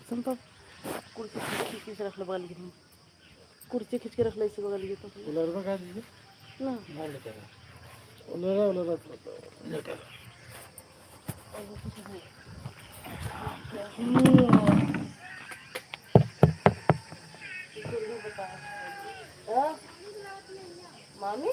संपा कुर्सी खींच रख लो बगल की कुर्सी खींच के रख लो इसे बगल की तो उलर में का दीजिए ना मार लेते हैं उलरा लेते हैं मामी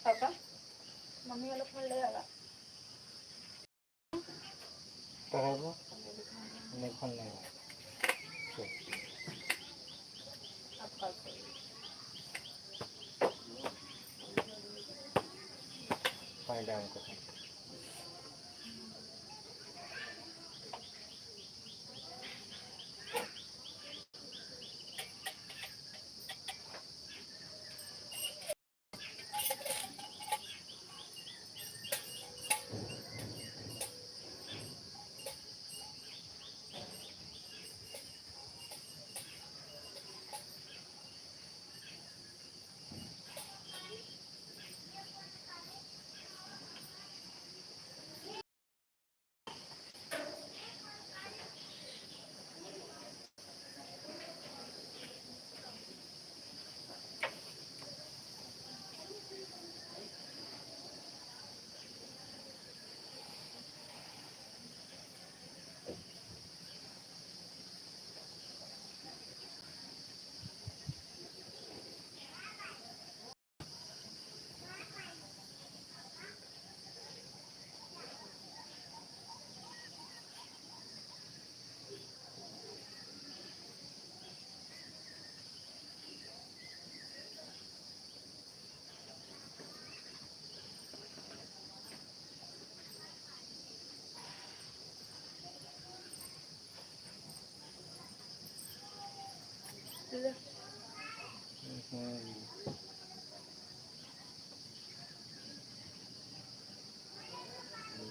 काका मम्मी याला फोन लावा. करायचं नाही फोन नाही फायदा आमको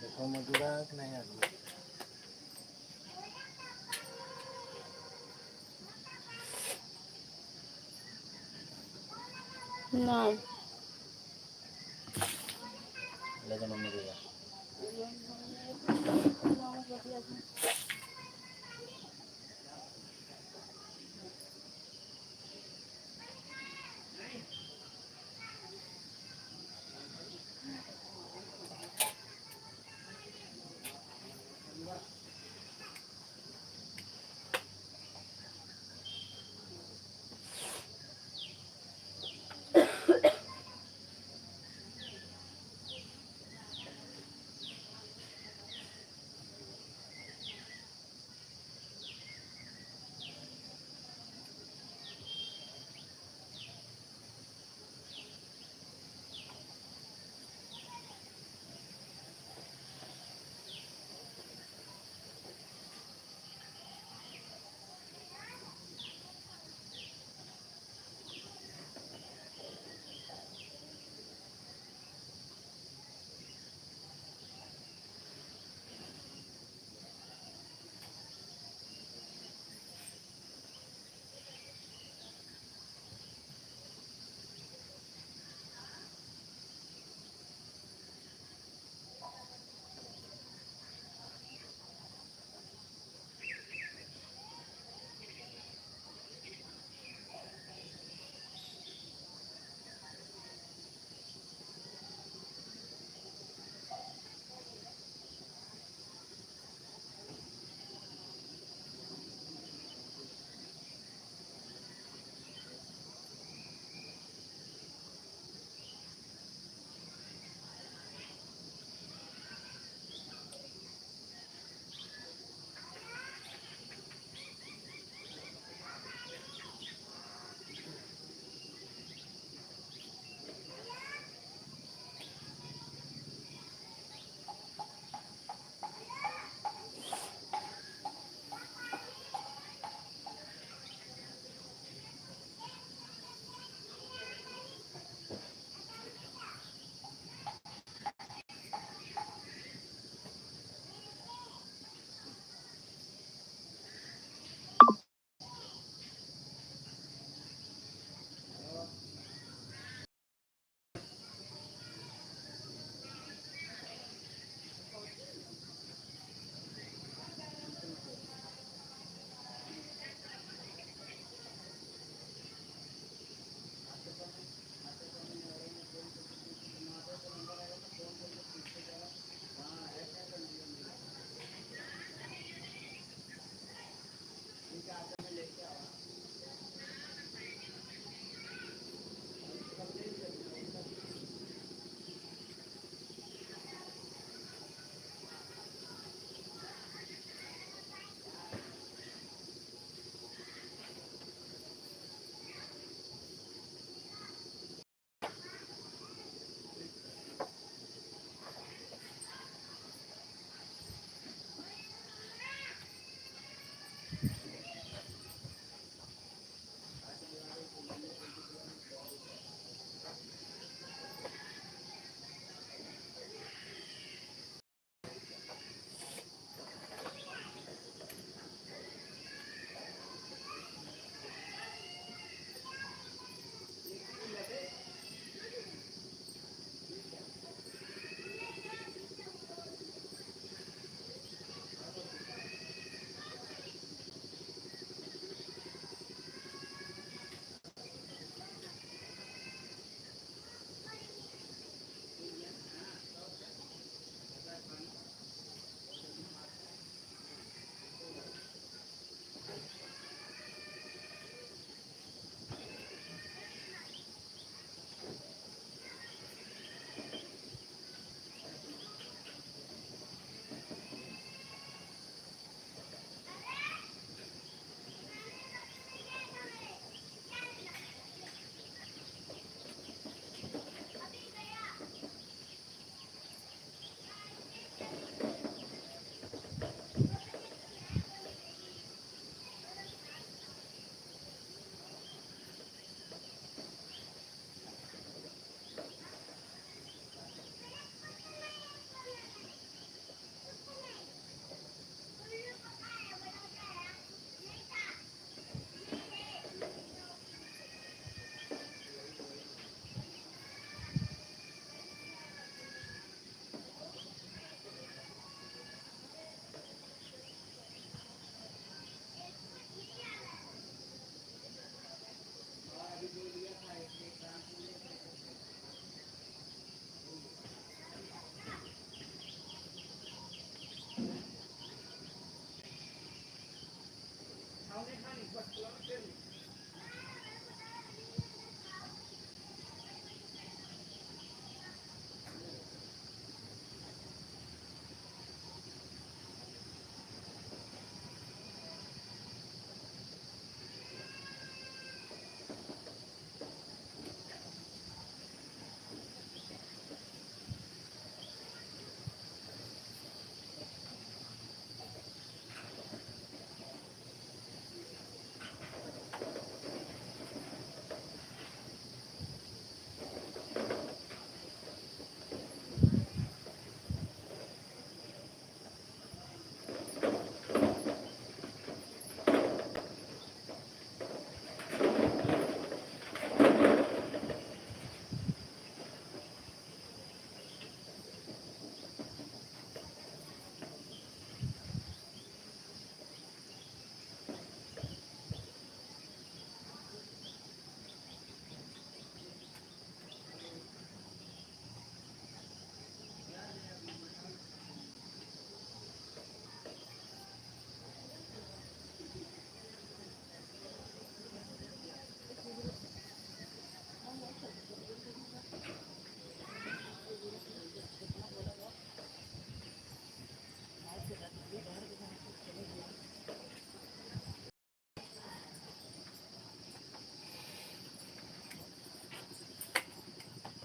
देखो मजुरा नहीं आदमी नाही लगन में मजुरा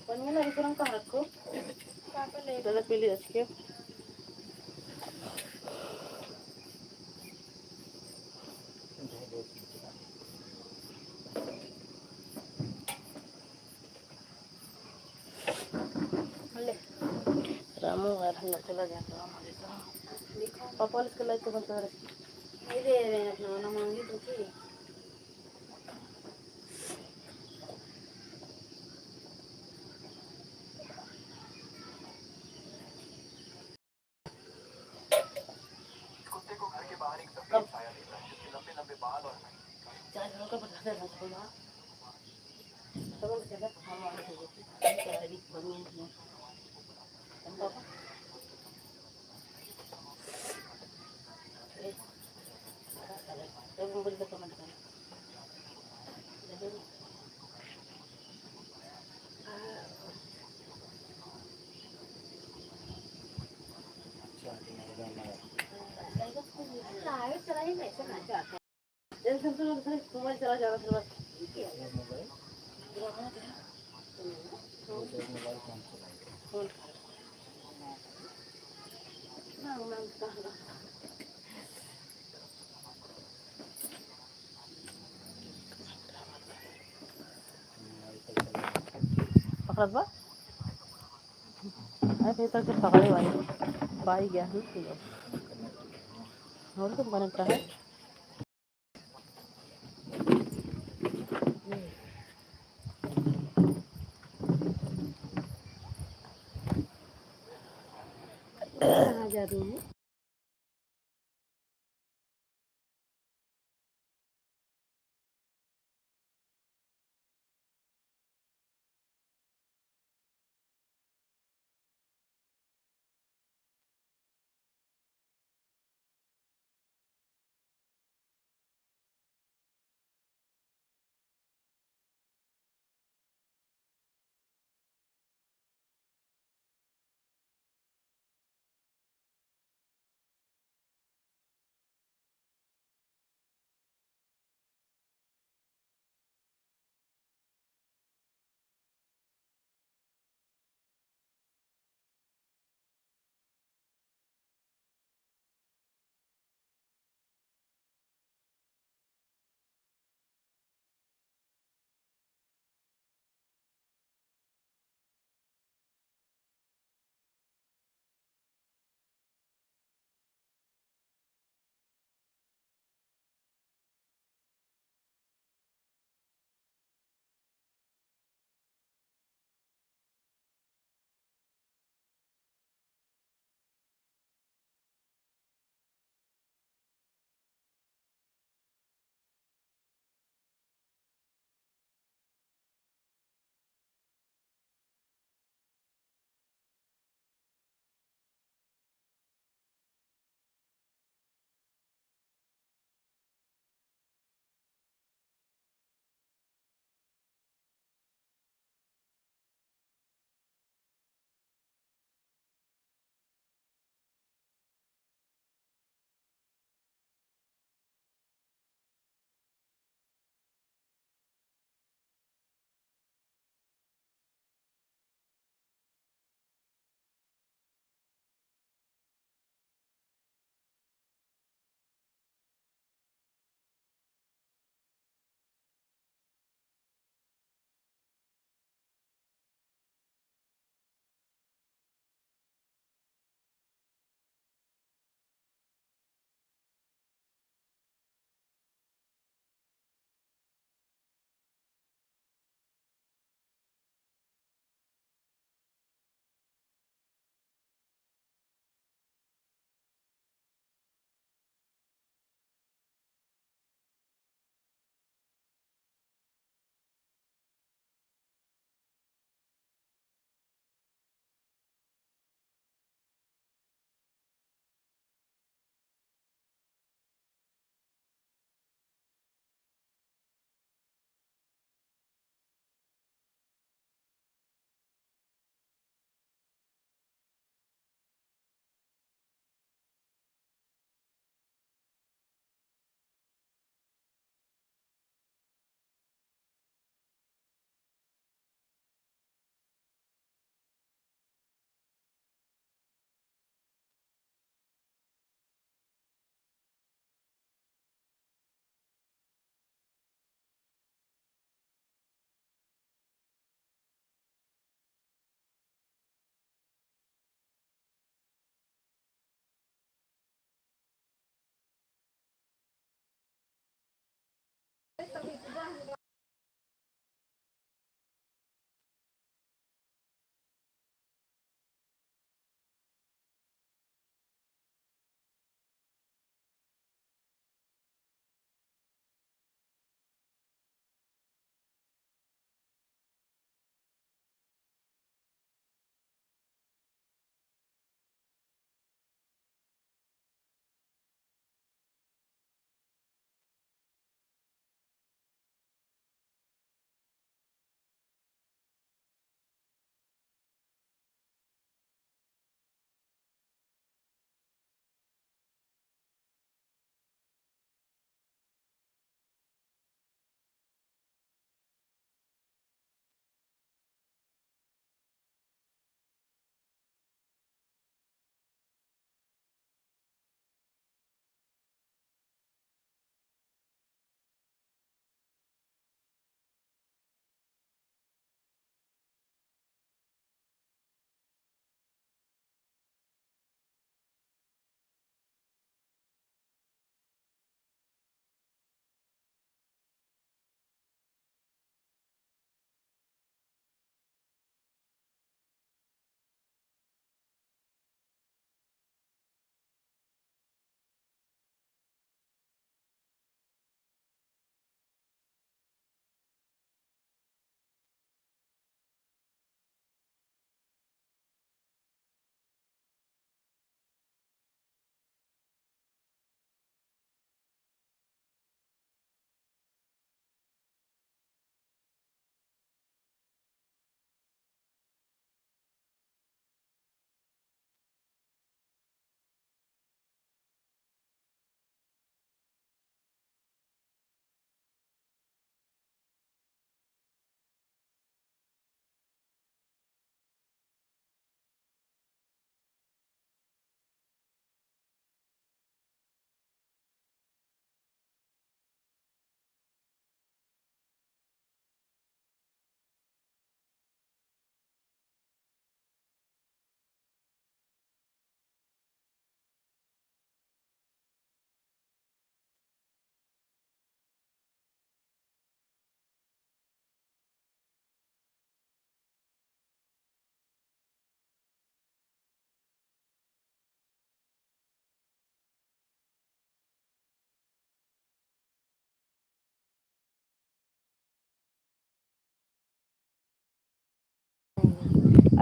Pañuelo ahí con un carrasco. Te la peli es que. Ramu यार हम लोग चला जाता है हमारे साथ पापा इसके लाइट तो बंद कर नहीं दे रहे हैं अपना ना मांगी तो थी चार जनों का बता देना थोड़ा सब लोग कहते हैं हम आने चाहिए क्या है भी बनी है हम पापा जब मोबाइल पे कमेंट करें लाइट चला ही नहीं चलना चाहते जैसे तुम मोबाइल चला जाना फिर बस फोन ना मैं कहाँ पकड़ बा अरे फिर तक पकड़े भाई भाई गया और तुम बनता है आ जाती हैं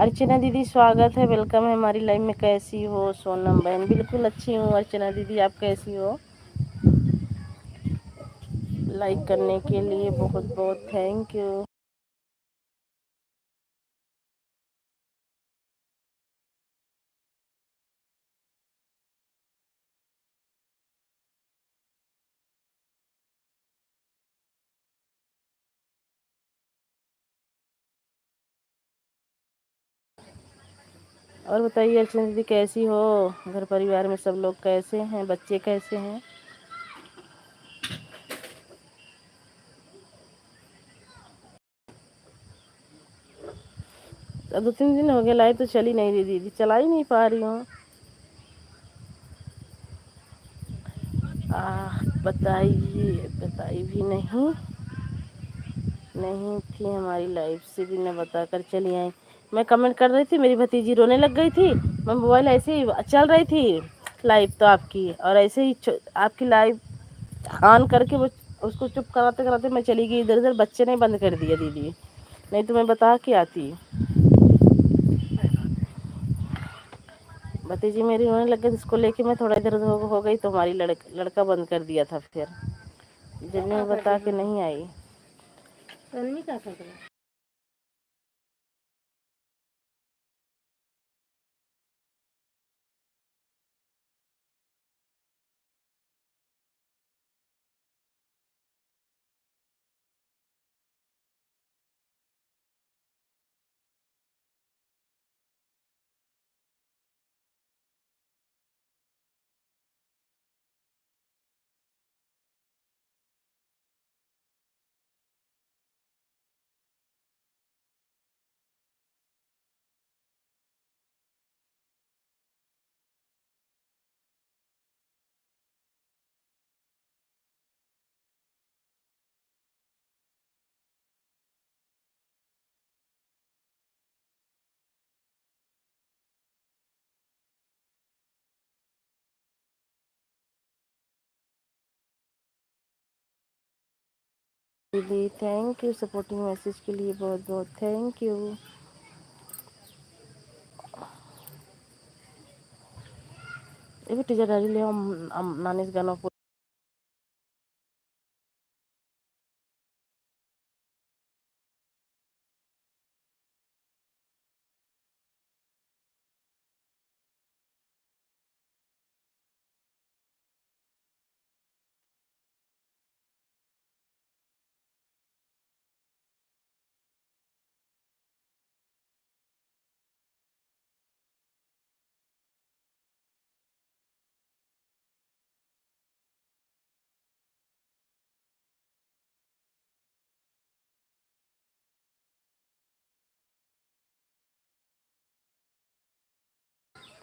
अर्चना दीदी स्वागत है, वेलकम है हमारी लाइव में। कैसी हो सोनम बहन? बिल्कुल अच्छी हूँ अर्चना दीदी, आप कैसी हो? लाइक करने के लिए बहुत बहुत थैंक यू। और बताइए अर्चना दीदी कैसी हो? घर परिवार में सब लोग कैसे हैं? बच्चे कैसे हैं? अब 2-3 दिन हो गए, लाइव तो चली नहीं रही दीदी, चला ही नहीं पा रही हूँ। बताइए, बताई भी नहीं, नहीं थी हमारी लाइफ से भी न बताकर चली आई। मैं कमेंट कर रही थी, मेरी भतीजी रोने लग गई थी। मैं मोबाइल ऐसे ही चल रही थी लाइव तो आपकी, और ऐसे ही आपकी लाइव ऑन करके वो उसको चुप कराते कराते मैं चली गई इधर उधर। बच्चे ने बंद कर दिया दीदी, नहीं तो मैं बता के आती। भतीजी मेरी रोने लग गई, इसको लेके मैं थोड़ा इधर उधर हो गई तो हमारी लड़का बंद कर दिया था। फिर जब मैं बता के नहीं आई। दीदी थैंक यू सपोर्टिंग मैसेज के लिए, बहुत बहुत थैंक यू। ये भी टीचर डाली ले हम नानी गानों को।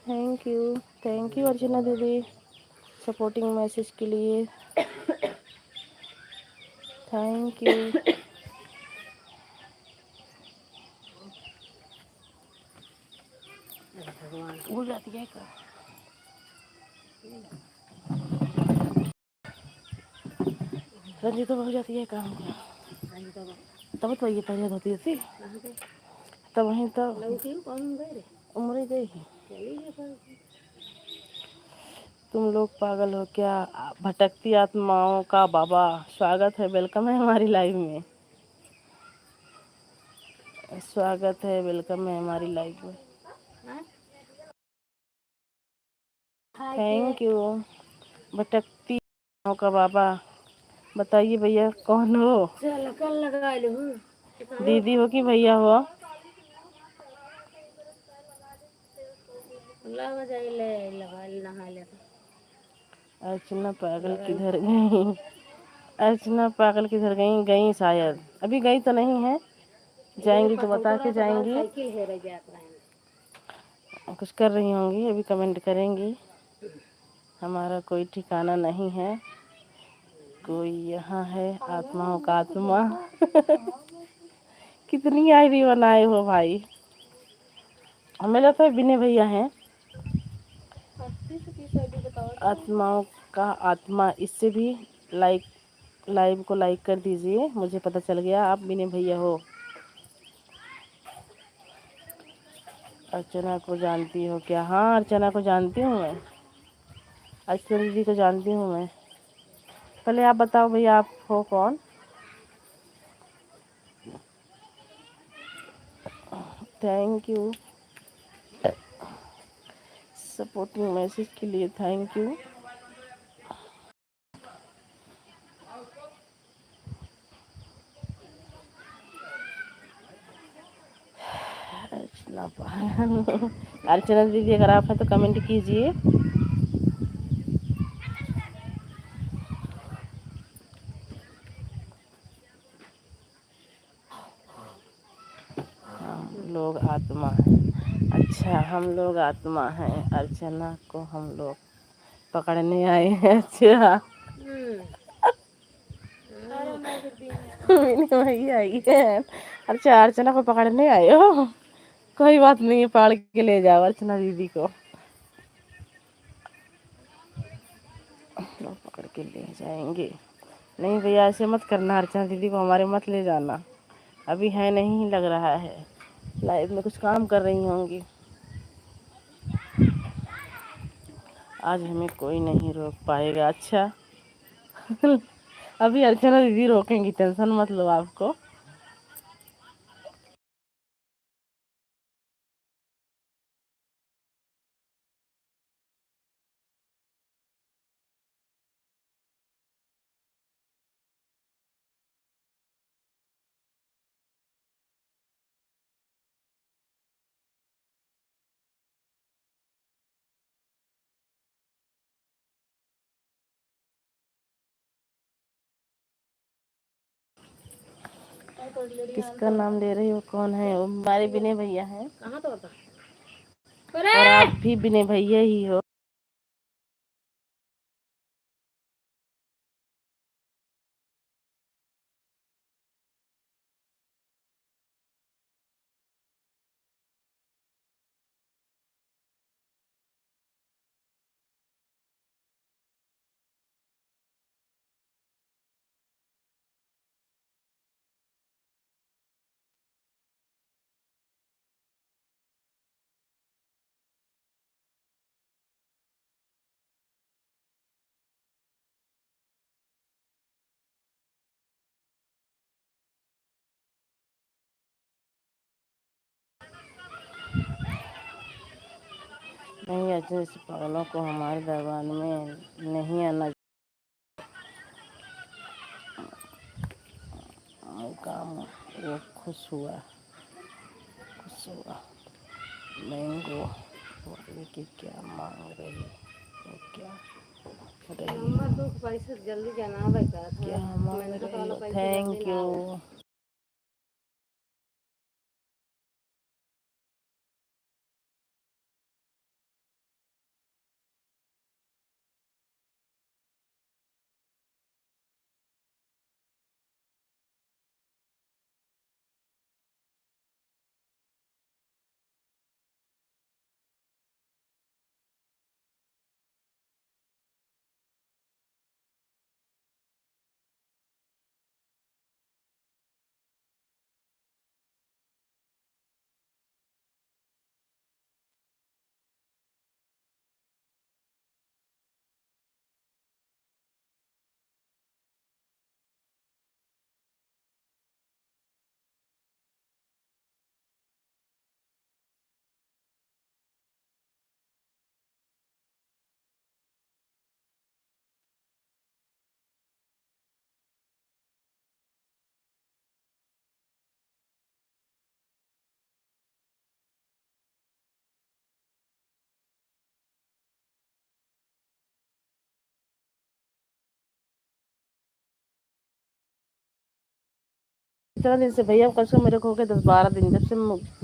थैंक यू अर्चना दीदी सपोर्टिंग मैसेज के लिए, थैंक यू। भूल जाती है क्या? रंजीत तो हो जाती है काम का। तब तो ये तबीयत होती थी तब वहीं तब उम्र गई है। तुम लोग पागल हो क्या? भटकती आत्माओं का बाबा स्वागत है, वेलकम है हमारी लाइव में, स्वागत है, वेलकम है हमारी लाइव में। Thank you. भटकती आत्माओं का बाबा, बताइए भैया कौन हो? दीदी हो कि भैया हो? अर्चना पागल किधर गई? अर्चना पागल किधर गई? गई शायद, अभी गई तो नहीं है, जाएंगी तो बता के जाएंगी। कुछ कर रही होंगी, अभी कमेंट करेंगी। हमारा कोई ठिकाना नहीं है, कोई यहाँ है आत्माओं का आत्मा। कितनी आईडी बनाए हो भाई? हमें लगता है विनय भैया हैं। आत्माओं का आत्मा, इससे भी लाइव को लाइक कर दीजिए, मुझे पता चल गया आप विनय भैया हो। अर्चना को जानती हो क्या? हाँ अर्चना को जानती हूँ मैं, अर्चना दीदी को जानती हूँ मैं। पहले आप बताओ भैया आप हो कौन? थैंक यू सपोर्टिंग मैसेज के लिए, थैंक यू। अर्चना दीदी अगर आप हैं तो कमेंट कीजिए। हम लोग आत्मा हैं, अच्छा हम लोग आत्मा हैं, अर्चना को हम लोग पकड़ने आए हैं। अच्छा वही आई है। अच्छा अर्चना को पकड़ने आए हो, कोई बात नहीं है, पकड़ के ले जाओ अर्चना दीदी को, लोग पकड़ के ले जाएंगे। नहीं भैया ऐसे मत करना, अर्चना दीदी को हमारे मत ले जाना, अभी है नहीं लग रहा है, लाइफ में कुछ काम कर रही होंगी। आज हमें कोई नहीं रोक पाएगा। अच्छा अभी अर्चना दीदी रोकेंगी, टेंशन मत लो आपको। किसका नाम ले रही हो? कौन है? वो हमारे विनय भैया हैं, और आप भी विनय भैया ही हो। नहीं, ऐसे ऐसे पागलों को हमारे दरबार में नहीं आना। काम वो खुश हुआ मैंगो बोले कि क्या मांग रही वो क्या रही नंबर 2 के पैसे जल्दी जमा भाई का क्या थोड़ा मांग मेहनत रही वाला हो। पैसे जल्दी थैंक ना यू। आवे। इतना दिन से भैया कल से मेरे को हो गए 10-12 दिन जब से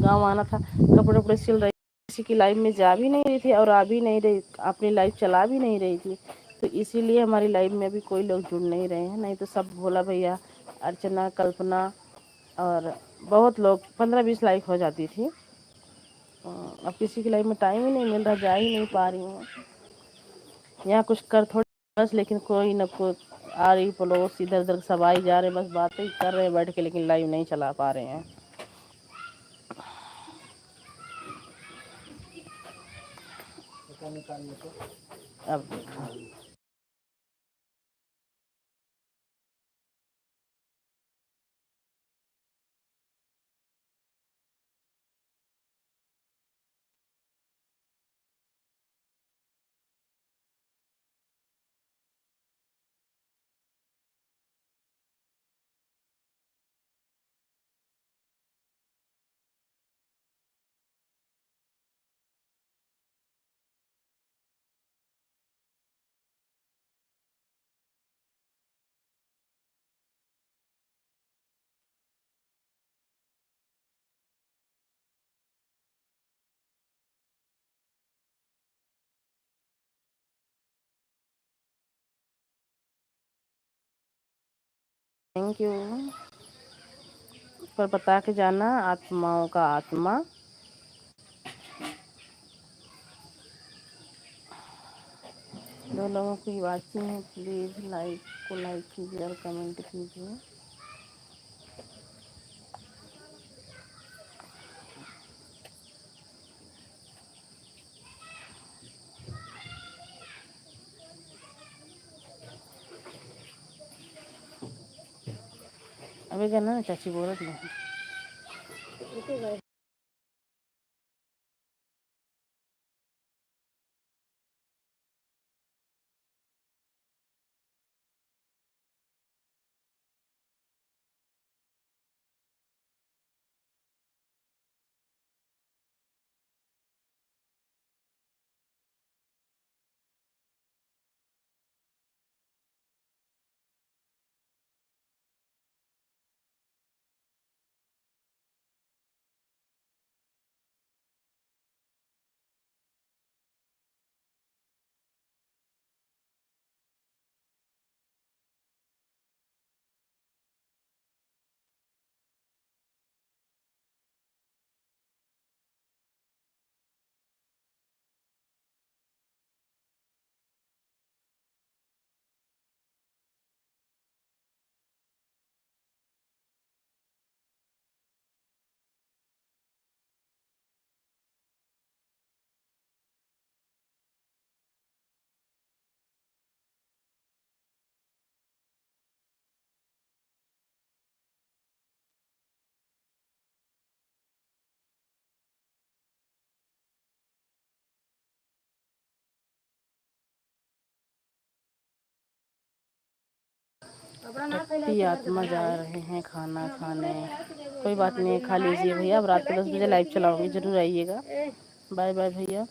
गाँव आना था। कपड़े उपड़े सिल रही, किसी की लाइफ में जा भी नहीं रही थी और आ भी नहीं रही, अपनी लाइफ चला भी नहीं रही थी। तो इसीलिए हमारी लाइफ में अभी कोई लोग जुड़ नहीं रहे हैं। नहीं तो सब भोला भैया, अर्चना, कल्पना और बहुत लोग 15-20 लाइफ हो जाती थी। अब किसी की लाइफ में टाइम ही नहीं मिल रहा, जा ही नहीं पा रही हूँ। यहाँ कुछ कर थोड़ी बस, लेकिन कोई न कोई आ रही पड़ोस इधर उधर सब आई जा रहे, बस बातें कर रहे हैं बैठ के, लेकिन लाइव नहीं चला पा रहे हैं। अब देखा थैंक यू। पर बता के जाना, आत्माओं का आत्मा। दो लोगों की वाचिंग है, प्लीज लाइक को लाइक कीजिए और कमेंट कीजिए। अभी कहना ना चाची बोल रही रुको भक्ति आत्मा जा रहे हैं खाना खाने। कोई बात नहीं, खा लीजिए भैया। अब रात को 10 बजे लाइव चलाऊंगी, जरूर आइएगा। बाय बाय भैया।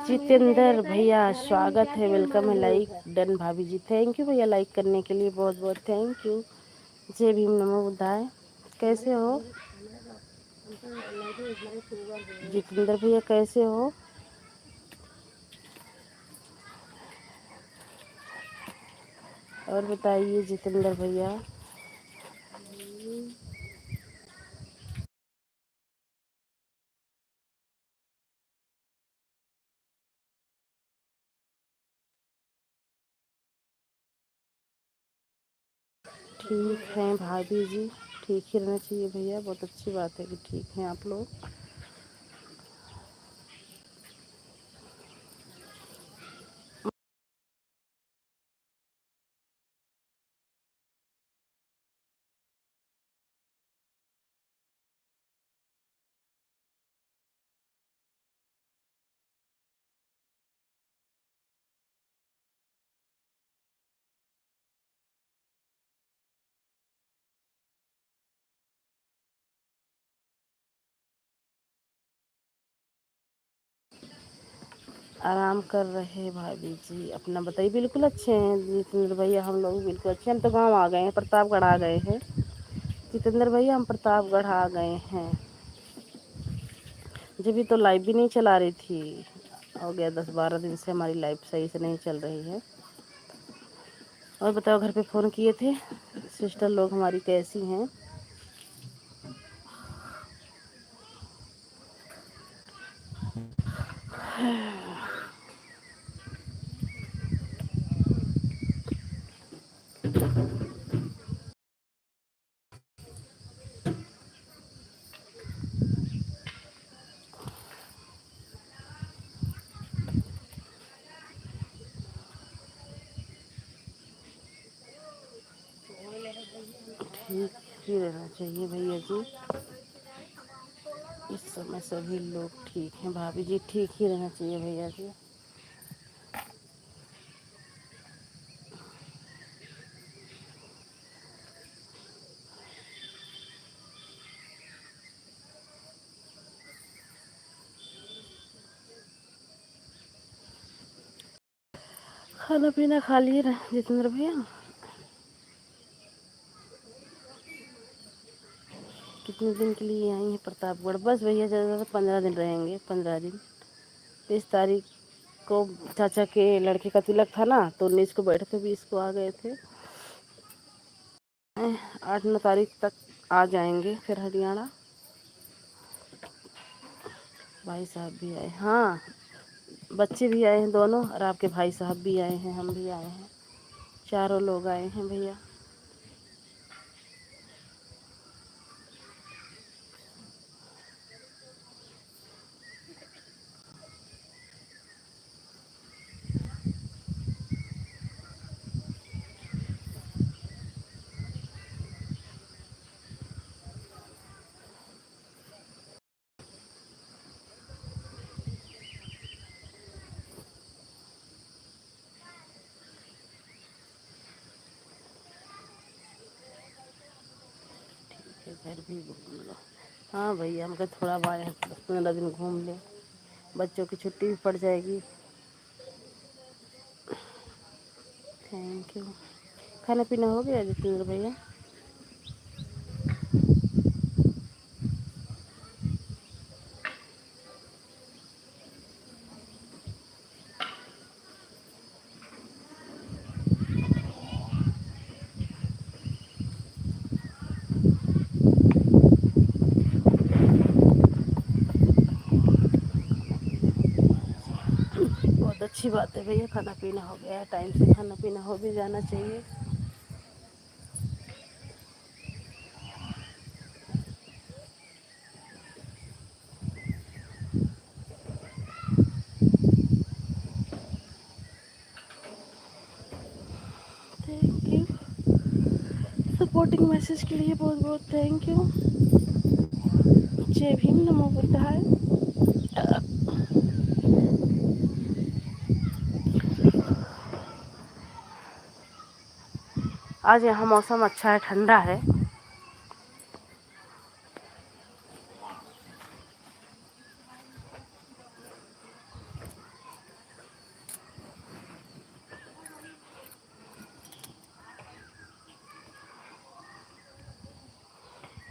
जितेंद्र भैया स्वागत है, वेलकम है। लाइक डन भाभी जी, थैंक यू भैया लाइक करने के लिए, बहुत बहुत थैंक यू। जय भीम, नमो बुद्धाय। कैसे हो जितेंद्र भैया, कैसे हो? और बताइए जितेंद्र भैया। ठीक हैं भाभी जी, ठीक ही रहना चाहिए भैया, बहुत अच्छी बात है कि ठीक हैं आप लोग। आराम कर रहे भाभी जी, अपना बताइए। बिल्कुल अच्छे हैं जितेंद्र भैया, हम लोग बिल्कुल अच्छे हैं। हम तो गाँव आ गए हैं, प्रतापगढ़ आ गए हैं जितेंद्र भैया, हम प्रतापगढ़ आ गए हैं। जब भी तो लाइव भी नहीं चला रही थी, हो गया 10-12 दिन से हमारी लाइव सही से नहीं चल रही है। और बताओ, घर पे फ़ोन किए थे सिस्टर लोग हमारी कैसी हैं? ठीक ही रहना चाहिए भैया जी, इस समय सभी लोग ठीक हैं भाभी जी, ठीक ही रहना चाहिए भैया जी। खाना पीना खा लिए ना जितेंद्र भैया? कितने दिन के लिए आई हैं प्रतापगढ़? बस भैया ज़्यादा 15 दिन रहेंगे, 15 दिन। 30 तारीख को चाचा के लड़के का तिलक था ना, तो 19 को बैठे थे, 20 को आ गए थे। 8-9 तारीख तक आ जाएंगे फिर हरियाणा। भाई साहब भी आए, हाँ बच्चे भी आए हैं दोनों, और आपके भाई साहब भी आए हैं, हम भी आए हैं, चारों लोग आए हैं भैया। घर भी घूम लो। हाँ भैया, हम कहे थोड़ा 10-15 दिन घूम लें, बच्चों की छुट्टी भी पड़ जाएगी। Thank you. खाना पीना हो गया जितेंद्र भैया? बहुत अच्छी बात है भैया, खाना पीना हो गया है, टाइम से खाना पीना हो भी जाना चाहिए। थैंक यू, सपोर्टिंग मैसेज के लिए बहुत बहुत थैंक यू। जय भीम, नमो बुद्धाय। आज यहाँ मौसम अच्छा है, ठंडा है।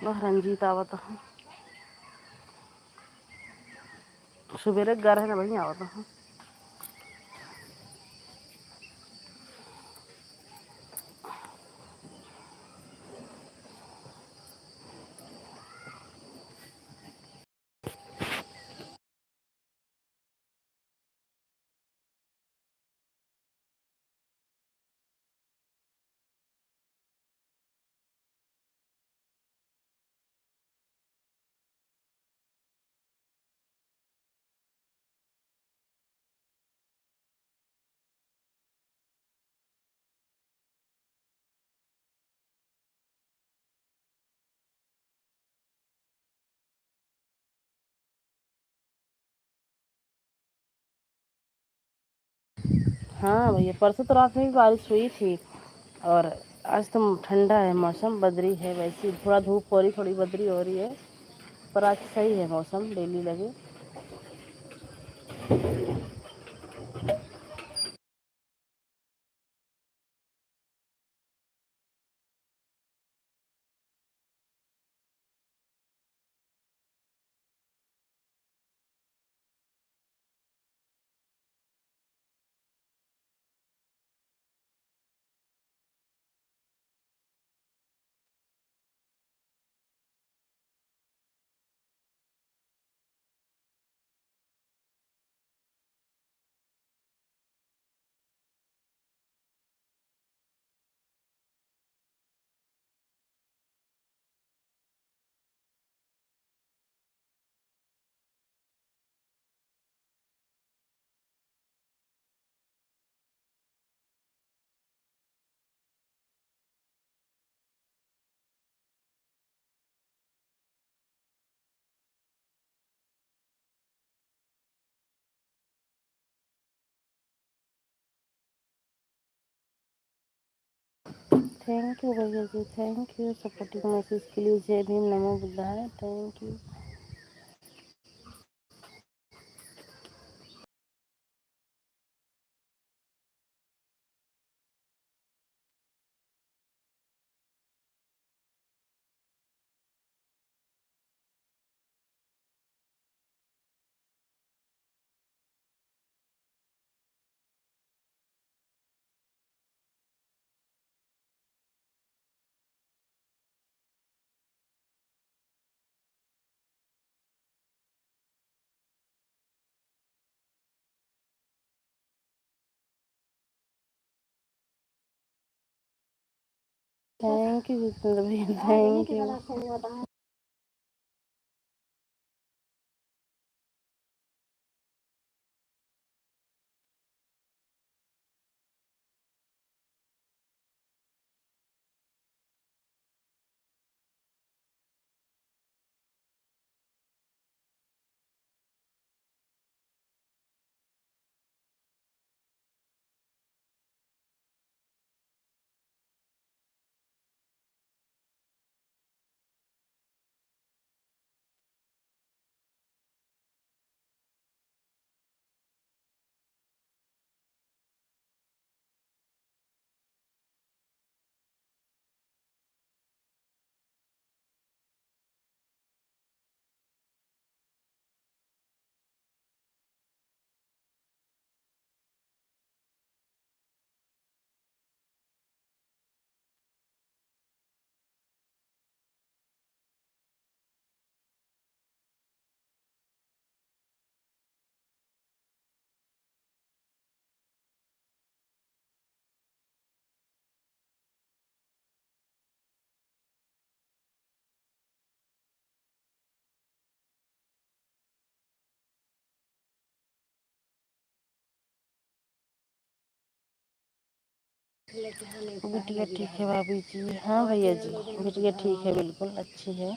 वह रंजीत आवत हूँ, सुबेरे गर है ना बढ़िया आवत हूँ। हाँ भैया, परसों तो रात में भी बारिश हुई थी। और आज तो ठंडा है मौसम, बदरी है, वैसे थोड़ा धूप हो रही, थोड़ी बदरी हो रही है, पर आज सही है मौसम, डेली लगे। थैंक यू भैया जी, थैंक यू सपोर्टिंग मैसेज के लिए। जय भीम, नमो बुद्धाय, thank you. Thank you Jitendra भैया, थैंक यू। बिटिया ठीक है भाभी जी? हाँ भैया जी, बिटिया ठीक है, बिल्कुल अच्छी है।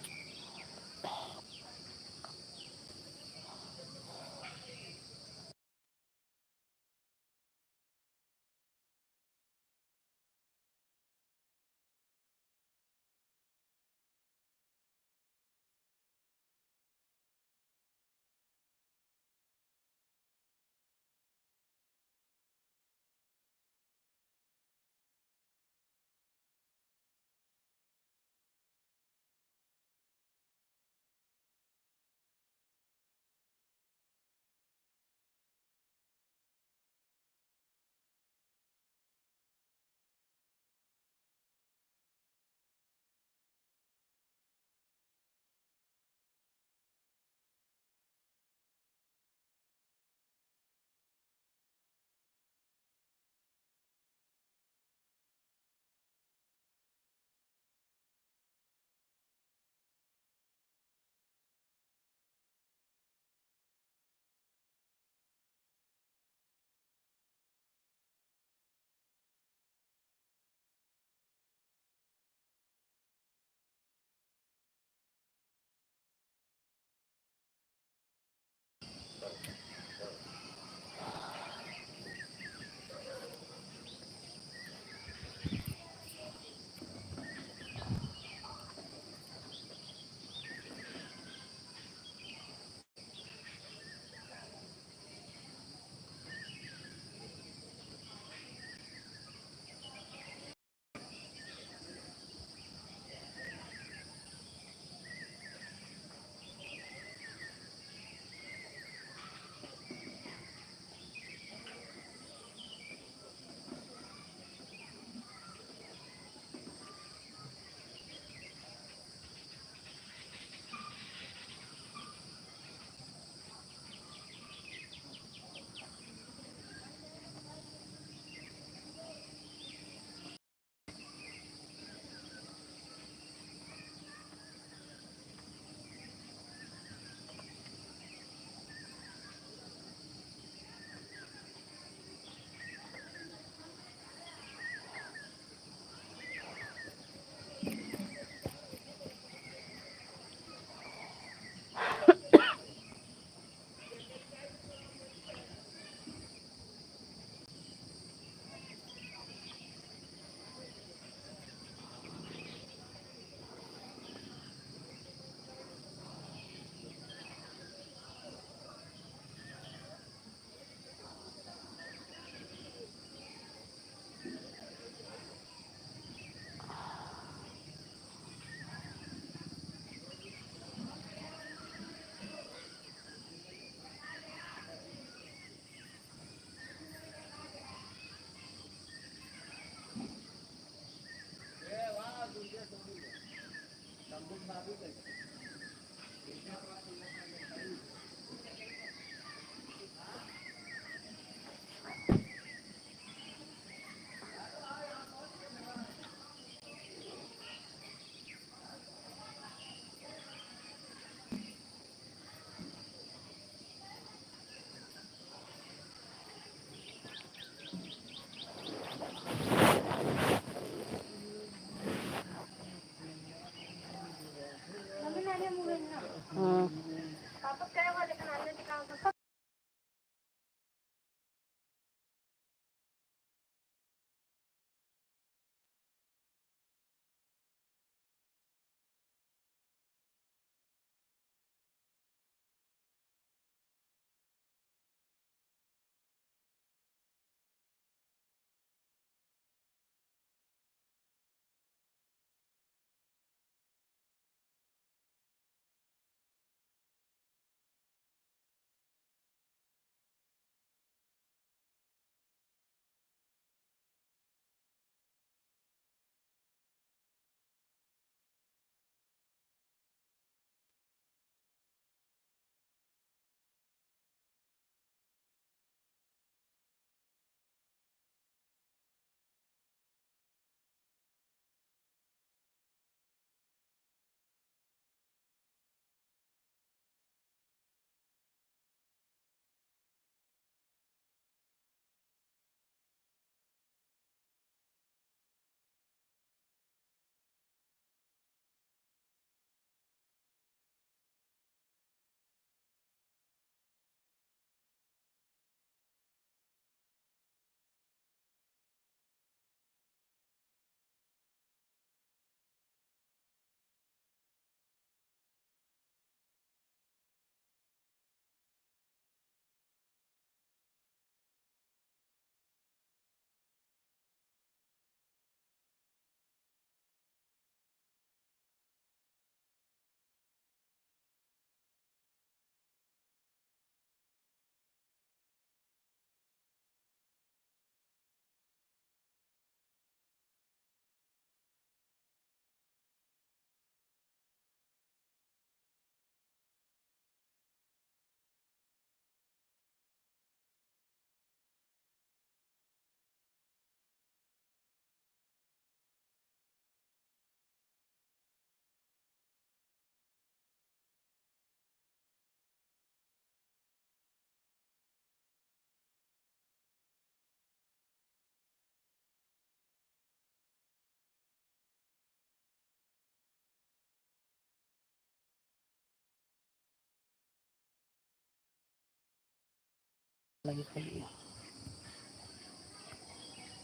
हम्म।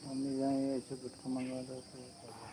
मम्मी जाए ऐसे गुटखा मंगवा दो तो